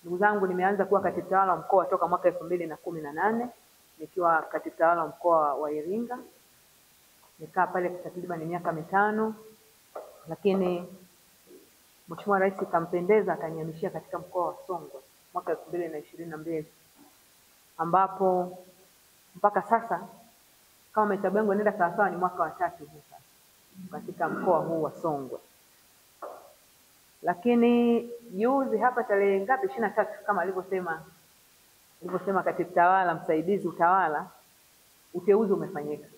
Ndugu zangu, nimeanza kuwa katibu tawala wa mkoa toka mwaka 2018 nikiwa katibu tawala wa mkoa wa Iringa. Nikaa pale takriban miaka 5, lakini Mheshimiwa Rais kampendeza akanihamishia katika mkoa wa Songwe mwaka 2022, ambapo mpaka sasa kama mahesabu yangu yanaenda sawasawa ni mwaka wa 3 sasa katika mkoa huu wa Songwe. Lakini juzi hapa tarehe ngapi, 23, kama alivyosema katibu tawala msaidizi utawala, uteuzi umefanyika.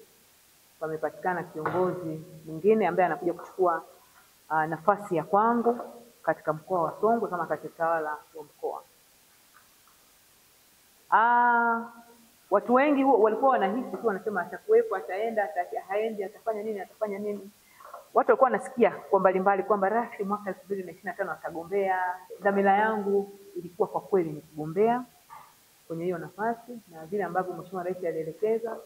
Pamepatikana kiongozi mwingine ambaye anakuja kuchukua nafasi ya kwangu katika mkoa wa Songwe kama katibu tawala wa mkoa. Watu wengi walikuwa wanahisi tu, wanasema atakuwepo, ataenda, haendi, atafanya nini. Watu walikuwa wanasikia kwa mbalimbali kwamba Rashid mwaka 2025 atagombea. Dhamira yangu ilikuwa kwa kweli ni kugombea kwenye hiyo nafasi, na vile ambavyo Mheshimiwa Rais alielekeza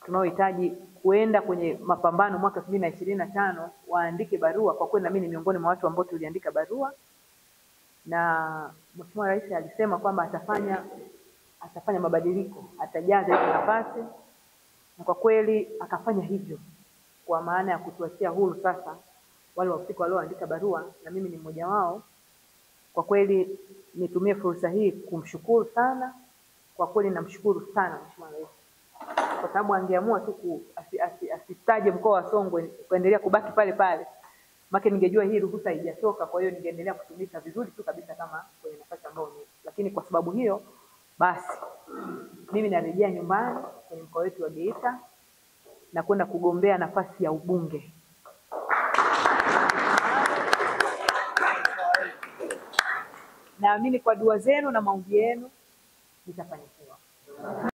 tunaohitaji kuenda kwenye mapambano mwaka 2025 waandike barua. Kwa kweli na mimi ni miongoni mwa watu ambao tuliandika barua, na Mheshimiwa Rais alisema kwamba atafanya mabadiliko, atajaza hizo nafasi, na kwa kweli akafanya hivyo, kwa maana ya kutuachia huru sasa wale wahusika walioandika barua, na mimi ni mmoja wao. Kwa kweli nitumie fursa hii kumshukuru sana. Kwa kweli namshukuru sana Mheshimiwa Rais, kwa sababu angeamua tu asitaje mkoa wa Songwe kuendelea kubaki pale pale, maana ningejua hii ruhusa haijatoka, kwa hiyo ningeendelea kutumika vizuri tu kabisa kama kwenye nafasi ambayo ni. Lakini kwa sababu hiyo basi mimi narejea nyumbani kwenye mkoa wetu wa Geita na kwenda kugombea nafasi ya ubunge. Naamini kwa dua zenu na maombi yenu nitafanikiwa.